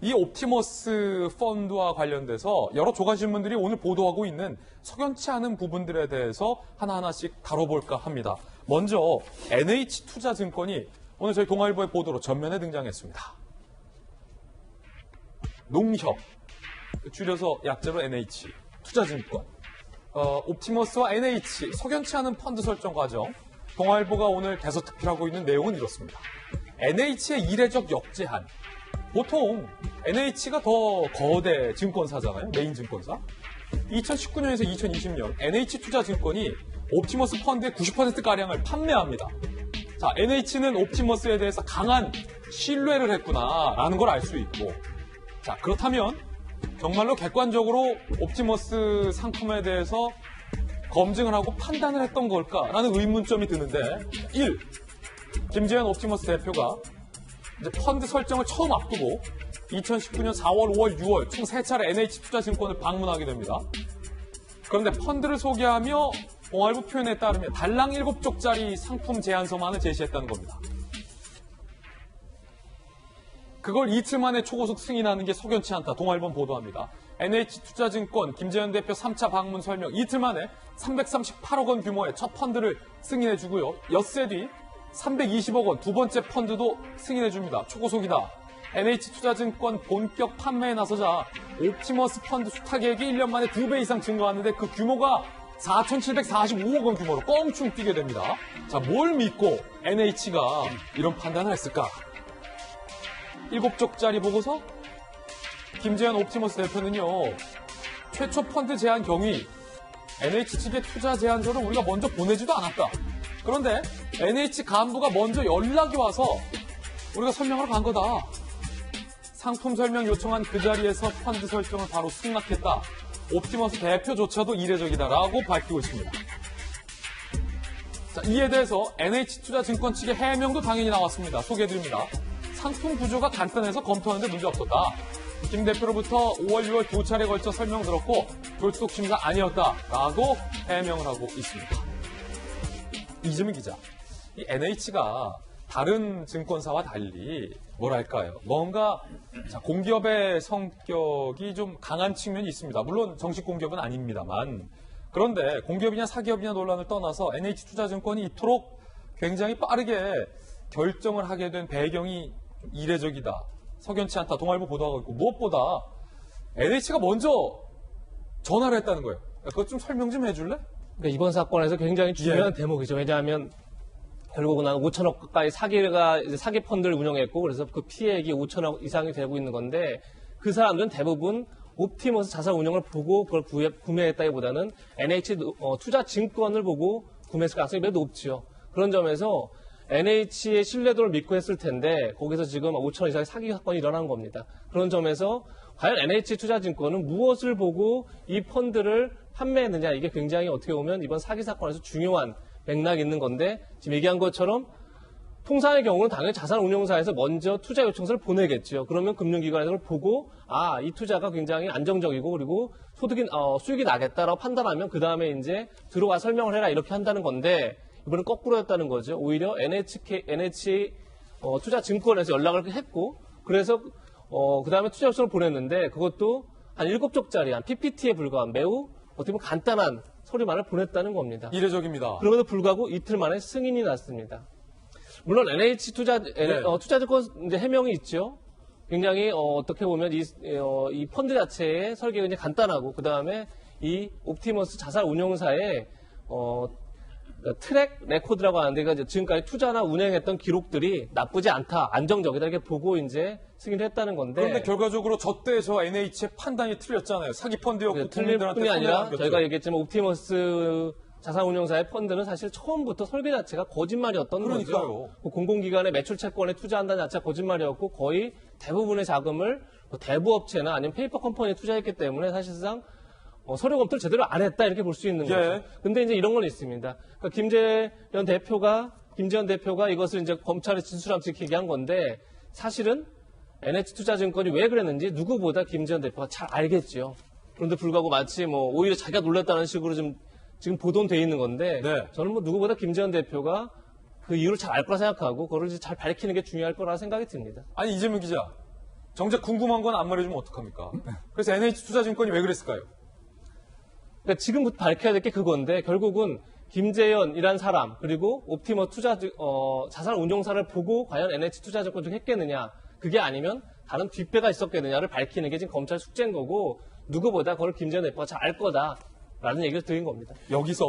이 옵티머스 펀드와 관련돼서 여러 조간신문들이 오늘 보도하고 있는 석연치 않은 부분들에 대해서 하나하나씩 다뤄볼까 합니다. 먼저 NH투자증권이 오늘 저희 동아일보의 보도로 전면에 등장했습니다. 농협, 줄여서 약자로 NH, 투자증권, 옵티머스와 NH, 석연치 않은 펀드 설정 과정, 동아일보가 오늘 대서특필하고 있는 내용은 이렇습니다. NH의 이례적 역제한, 보통 NH가 더 거대 증권사잖아요. 메인 증권사. 2019년에서 2020년 NH투자증권이 옵티머스 펀드의 90%가량을 판매합니다. 자, NH는 옵티머스에 대해서 강한 신뢰를 했구나라는 걸 알 수 있고, 자, 그렇다면 정말로 객관적으로 옵티머스 상품에 대해서 검증을 하고 판단을 했던 걸까라는 의문점이 드는데, 1. 김재현 옵티머스 대표가 이제 펀드 설정을 처음 앞두고 2019년 4월, 5월, 6월 총 3차례 NH투자증권을 방문하게 됩니다. 그런데 펀드를 소개하며 동아일보 표현에 따르면 달랑 7쪽짜리 상품 제안서만을 제시했다는 겁니다. 그걸 이틀 만에 초고속 승인하는 게 석연치 않다. 동아일보는 보도합니다. NH투자증권 김재현 대표 3차 방문 설명 이틀 만에 338억 원 규모의 첫 펀드를 승인해주고요. 엿새 뒤 320억 원 두 번째 펀드도 승인해줍니다. 초고속이다. NH투자증권 본격 판매에 나서자 옵티머스 펀드 수탁액이 1년 만에 2배 이상 증가하는데 그 규모가 4,745억 원 규모로 껑충 뛰게 됩니다. 자, 뭘 믿고 NH가 이런 판단을 했을까? 7쪽짜리 보고서 김재현 옵티머스 대표는요, 최초 펀드 제안 경위 NH 측의 투자 제안서를 우리가 먼저 보내지도 않았다. 그런데 NH 간부가 먼저 연락이 와서 우리가 설명하러 간 거다. 상품 설명 요청한 그 자리에서 펀드 설정을 바로 승낙했다. 옵티머스 대표조차도 이례적이다라고 밝히고 있습니다. 자, 이에 대해서 NH투자증권 측의 해명도 당연히 나왔습니다. 소개해드립니다. 상품 구조가 간단해서 검토하는데 문제 없었다. 김 대표로부터 5월, 6월 두 차례 걸쳐 설명 들었고 졸속 심사 아니었다라고 해명을 하고 있습니다. 이재민 기자, 이 NH가 다른 증권사와 달리 뭐랄까요? 뭔가 공기업의 성격이 좀 강한 측면이 있습니다. 물론 정식 공기업은 아닙니다만, 그런데 공기업이냐 사기업이냐 논란을 떠나서 NH투자증권이 이토록 굉장히 빠르게 결정을 하게 된 배경이 좀 이례적이다. 석연치 않다. 동아일보 보도하고 있고, 무엇보다 NH가 먼저 전화를 했다는 거예요. 그것 좀 설명 좀 해줄래? 그러니까 이번 사건에서 굉장히 중요한 대목이죠. 왜냐하면 결국은 한 5천억 가까이 사기 펀드를 운영했고, 그래서 그 피해액이 5천억 이상이 되고 있는 건데, 그 사람들은 대부분 옵티머스 자산 운영을 보고 그걸 구매했다기보다는 NH 투자증권을 보고 구매했을 가능성이 매우 높죠. 그런 점에서 NH의 신뢰도를 믿고 했을 텐데 거기서 지금 5천억 이상의 사기 사건이 일어난 겁니다. 그런 점에서 과연 NH투자증권은 무엇을 보고 이 펀드를 판매했느냐, 이게 굉장히 어떻게 보면 이번 사기 사건에서 중요한 맥락이 있는 건데, 지금 얘기한 것처럼 통상의 경우는 당연히 자산운용사에서 먼저 투자 요청서를 보내겠죠. 그러면 금융기관에서 그걸 보고 이 투자가 굉장히 안정적이고 그리고 수익이 나겠다라고 판단하면 그 다음에 이제 들어와 설명을 해라 이렇게 한다는 건데, 이번엔 거꾸로였다는 거죠. 오히려 NH 투자증권에서 연락을 했고, 그래서 그 다음에 투자 요청을 보냈는데, 그것도 한 7쪽짜리 한 PPT에 불과한 매우 어떻게 보면 간단한 서류만을 보냈다는 겁니다. 이례적입니다. 그럼에도 불구하고 이틀 만에 승인이 났습니다. 물론 투자증권 이제 해명이 있죠. 굉장히 어떻게 보면 이 펀드 자체의 설계가 이제 간단하고, 그 다음에 이 옵티머스 자산 운용사의 트랙 레코드라고 하는데, 그러니까 지금까지 투자나 운행했던 기록들이 나쁘지 않다, 안정적이다 이렇게 보고 이제 승인을 했다는 건데. 그런데 결과적으로 저때 저 NH의 판단이 틀렸잖아요. 사기 펀드였고 틀릴 뿐이 아니라 저희가 얘기했지만 옵티머스 자산운용사의 펀드는 사실 처음부터 설계 자체가 거짓말이었던 거죠. 공공기관의 매출 채권에 투자한다는 자체가 거짓말이었고, 거의 대부분의 자금을 대부업체나 아니면 페이퍼 컴퍼니에 투자했기 때문에 사실상 서류 검토를 제대로 안 했다 이렇게 볼 수 있는 거죠. 근데 이제 이런 건 있습니다. 그러니까 김재현 대표가 이것을 이제 검찰에 진술하면서 이렇게 얘기한 건데, 사실은 NH투자증권이 왜 그랬는지 누구보다 김재현 대표가 잘 알겠죠. 그런데 불구하고 마치 오히려 자기가 놀랐다는 식으로 지금 보도는 돼 있는 건데, 저는 누구보다 김재현 대표가 그 이유를 잘 알 거라 생각하고 그걸 잘 밝히는 게 중요할 거라 생각이 듭니다. 아니, 이재명 기자, 정작 궁금한 건 안 말해주면 어떡합니까? 그래서 NH투자증권이 왜 그랬을까요? 그러니까 지금부터 밝혀야 될 게 그건데 결국은 김재현이란 사람 그리고 옵티머 자산 운용사를 보고 과연 NH투자증권 중 했겠느냐 그게 아니면 다른 뒷배가 있었겠느냐를 밝히는 게 지금 검찰 숙제인 거고 누구보다 그걸 김재현 대표가 잘 알 거다라는 얘기를 드린 겁니다. 여기서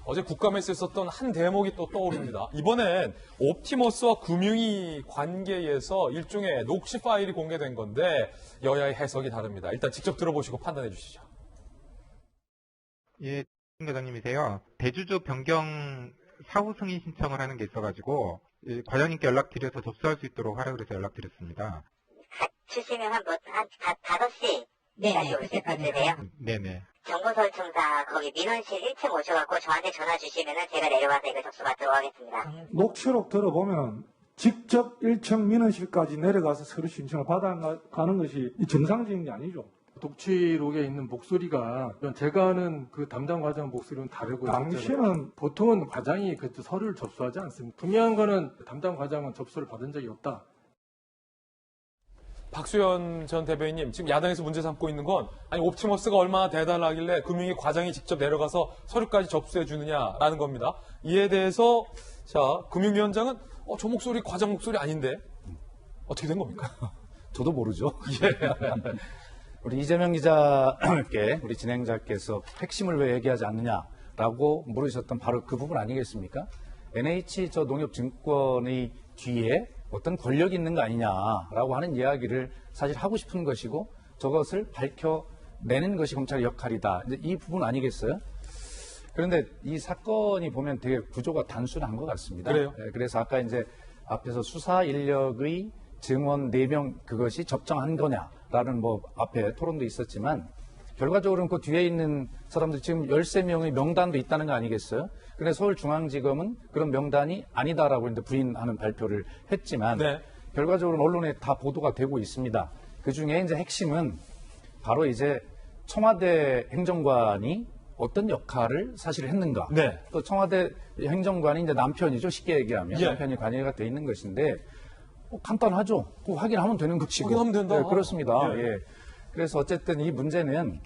어제 국감에서 있었던 한 대목이 또 떠오릅니다. 이번엔 옵티머스와 금융위 관계에서 일종의 녹취 파일이 공개된 건데 여야의 해석이 다릅니다. 일단 직접 들어보시고 판단해 주시죠. 예, 회장님이세요. 대주주 변경 사후 승인 신청을 하는 게 있어가지고 과장님께 연락드려서 접수할 수 있도록 하라 그래서 연락드렸습니다. 주시면 한 5시 네네, 그때까지. 돼요. 네네. 정보설정사 거기 민원실 1층 오셔갖고 저한테 전화 주시면은 제가 내려와서 이거 접수받도록 하겠습니다. 녹취록 들어보면 직접 1층 민원실까지 내려가서 서류 신청을 받아가는 것이 정상적인 게 아니죠. 녹취록에 있는 목소리가 제가 아는 그 담당 과장 목소리는 다르고요. 당신은 보통은 과장이 그 서류를 접수하지 않습니다. 분명한 거는 담당 과장은 접수를 받은 적이 없다. 박수현 전 대변인님, 지금 야당에서 문제 삼고 있는 건 아니 옵티머스가 얼마나 대단하길래 금융위 과장이 직접 내려가서 서류까지 접수해 주느냐라는 겁니다. 이에 대해서 자 금융위원장은 저 목소리 과장 목소리 아닌데 어떻게 된 겁니까? 저도 모르죠. 우리 이재명 기자께 우리 진행자께서 핵심을 왜 얘기하지 않느냐라고 물으셨던 바로 그 부분 아니겠습니까? NH 농협증권의 뒤에 어떤 권력이 있는 거 아니냐라고 하는 이야기를 사실 하고 싶은 것이고 저것을 밝혀내는 것이 검찰의 역할이다. 이제 이 부분 아니겠어요? 그런데 이 사건이 보면 되게 구조가 단순한 것 같습니다. 그래요? 그래서 아까 이제 앞에서 수사 인력의 증원 4명 그것이 적정한 거냐라는 뭐 앞에 토론도 있었지만 결과적으로는 그 뒤에 있는 사람들 지금 13명의 명단도 있다는 거 아니겠어요? 근데 서울중앙지검은 그런 명단이 아니다라고 이제 부인하는 발표를 했지만 네. 결과적으로 언론에 다 보도가 되고 있습니다. 그 중에 이제 핵심은 바로 이제 청와대 행정관이 어떤 역할을 사실 했는가. 네. 또 청와대 행정관이 이제 남편이죠. 쉽게 얘기하면 예. 남편이 관여가 돼 있는 것인데 간단하죠. 그거 확인하면 되는 것이고. 확인하면 된다. 네, 그렇습니다. 예. 예. 그래서 어쨌든 이 문제는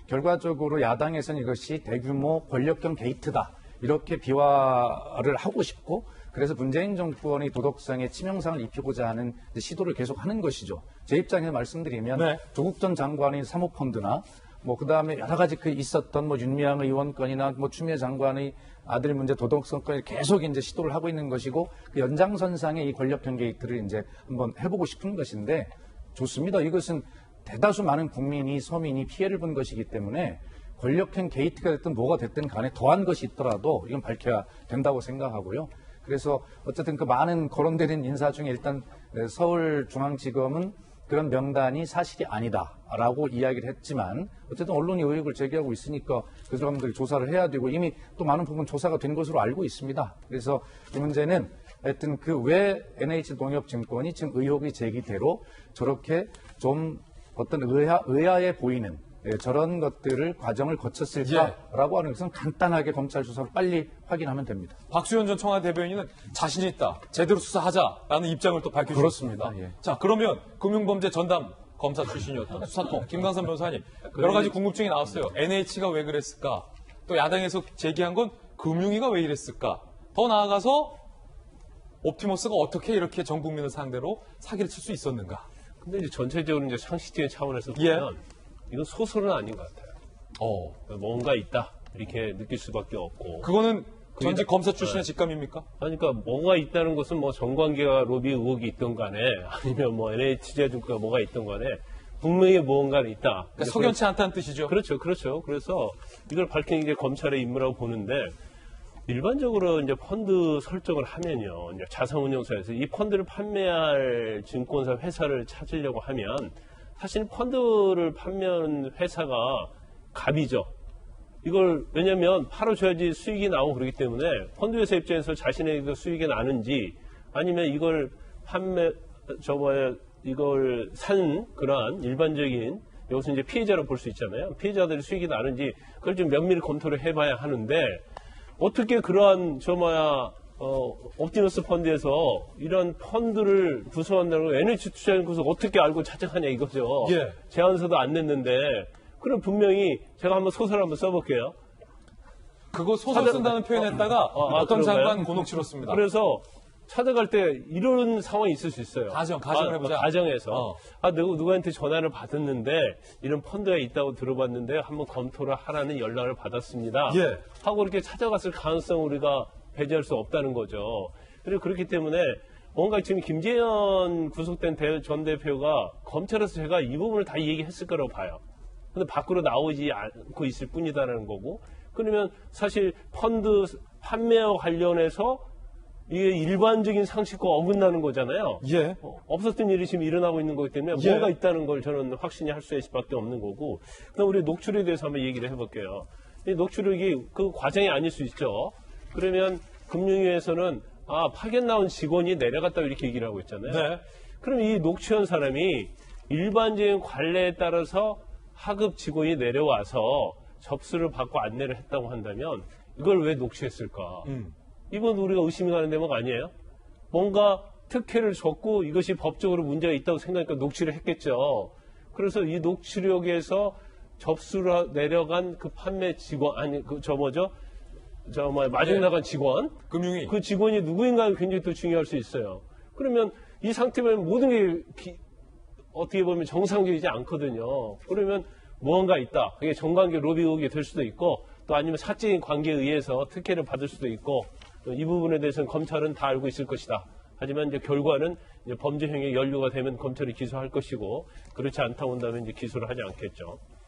결과적으로 야당에서는 이것이 대규모 권력형 게이트다. 이렇게 비화를 하고 싶고 그래서 문재인 정권의 도덕성에 치명상을 입히고자 하는 시도를 계속하는 것이죠. 제 입장에서 말씀드리면 네. 조국 전 장관의 사모펀드나 뭐 그다음에 여러 가지 그 있었던 뭐 윤미향 의원 건이나 뭐 추미애 장관의 아들 문제 도덕성 건을 계속 이제 시도를 하고 있는 것이고 그 연장선상의 이 권력형 게이트를 이제 한번 해보고 싶은 것인데 좋습니다. 이것은 대다수 많은 국민이 서민이 피해를 본 것이기 때문에 권력형 게이트가 됐든 뭐가 됐든 간에 더한 것이 있더라도 이건 밝혀야 된다고 생각하고요. 그래서 어쨌든 그 많은 거론되는 인사 중에 일단 서울중앙지검은 그런 명단이 사실이 아니다라고 이야기를 했지만 어쨌든 언론이 의혹을 제기하고 있으니까 그 사람들이 조사를 해야 되고 이미 또 많은 부분 조사가 된 것으로 알고 있습니다. 그래서 이 문제는 하여튼 그 왜 NH농협증권이 지금 의혹이 제기대로 저렇게 좀 어떤 의아해 보이는 저런 것들을 과정을 거쳤을까라고 하는 것은 간단하게 검찰 수사로 빨리 확인하면 됩니다. 박수현 전 청와대 대변인은 자신이 있다. 제대로 수사하자라는 입장을 또 밝혀주셨습니다. 그렇습니다. 예. 자, 그러면 금융범죄 전담 검사 출신이었던 수사통 김광선 변호사님 여러 가지 궁금증이 나왔어요. NH가 왜 그랬을까? 또 야당에서 제기한 건 금융위가 왜 이랬을까? 더 나아가서 옵티머스가 어떻게 이렇게 전 국민을 상대로 사기를 칠 수 있었는가? 근데 이제 전체적으로 이제 상식적인 차원에서 예. 보면 이건 소설은 아닌 것 같아요. 뭔가 있다 이렇게 느낄 수밖에 없고. 그거는 전직 검사 네. 출신의 직감입니까? 그러니까 뭔가 있다는 것은 뭐 정관계와 로비 의혹이 있던 간에 아니면 뭐 NH투자증권가 뭐가 있던 간에 분명히 무언가는 있다. 그러니까 석연치 않다는 뜻이죠. 그렇죠. 그래서 이걸 밝히는 게 검찰의 임무라고 보는데 일반적으로 이제 펀드 설정을 하면요, 이제 자산운용사에서 이 펀드를 판매할 증권사 회사를 찾으려고 하면 사실 펀드를 판매하는 회사가 갑이죠. 이걸 왜냐하면 팔아줘야지 수익이 나오고 그렇기 때문에 펀드 회사 입장에서 자신에게 수익이 나는지 아니면 이걸 이걸 산 그러한 일반적인 여기서 이제 피해자로 볼 수 있잖아요. 피해자들이 수익이 나는지 그걸 좀 면밀히 검토를 해봐야 하는데 어떻게 그러한 옵티머스 펀드에서 이런 펀드를 구성한다고 NH 투자연구소 어떻게 알고 찾아가냐 이거죠. 예. 제안서도 안 냈는데 그럼 분명히 제가 한번 소설 한번 써볼게요. 그거 소설 쓴다는 표현했다가 어떤 그런가요? 장관 곤혹 치렀습니다. 그래서 찾아갈 때 이런 상황이 있을 수 있어요. 가정을 해보자. 가정에서 누구한테 전화를 받았는데 이런 펀드가 있다고 들어봤는데 한번 검토를 하라는 연락을 받았습니다. 예. 하고 이렇게 찾아갔을 가능성을 우리가 배제할 수 없다는 거죠. 그리고 그렇기 때문에 뭔가 지금 김재현 구속된 전 대표가 검찰에서 제가 이 부분을 다 얘기했을 거라고 봐요. 근데 밖으로 나오지 않고 있을 뿐이다라는 거고, 그러면 사실 펀드 판매와 관련해서 이게 일반적인 상식과 어긋나는 거잖아요. 예. 없었던 일이 지금 일어나고 있는 거기 때문에 예. 뭐가 있다는 걸 저는 확신이 할 수밖에 없는 거고, 그럼 우리 녹취록에 대해서 한번 얘기를 해볼게요. 이 녹취록이 그 과정이 아닐 수 있죠. 그러면 금융위에서는 파견 나온 직원이 내려갔다고 이렇게 얘기를 하고 있잖아요. 네. 그럼 이 녹취한 사람이 일반적인 관례에 따라서 하급 직원이 내려와서 접수를 받고 안내를 했다고 한다면 이걸 왜 녹취했을까? 이건 우리가 의심이 가는 대목 아니에요? 뭔가 특혜를 줬고 이것이 법적으로 문제가 있다고 생각하니까 녹취를 했겠죠. 그래서 이 녹취록에서 접수를 내려간 그 판매 직원, 마중 나간 직원, 금융위. 그 직원이 누구인가가 굉장히 또 중요할 수 있어요. 그러면 이 상태면 모든 게 어떻게 보면 정상적이지 않거든요. 그러면 무언가 있다. 그게 정관계 로비 의혹이 될 수도 있고, 또 아니면 사적인 관계에 의해서 특혜를 받을 수도 있고, 이 부분에 대해서는 검찰은 다 알고 있을 것이다. 하지만 이제 결과는 이제 범죄 행위에 연루가 되면 검찰이 기소할 것이고, 그렇지 않다고 한다면 이제 기소를 하지 않겠죠.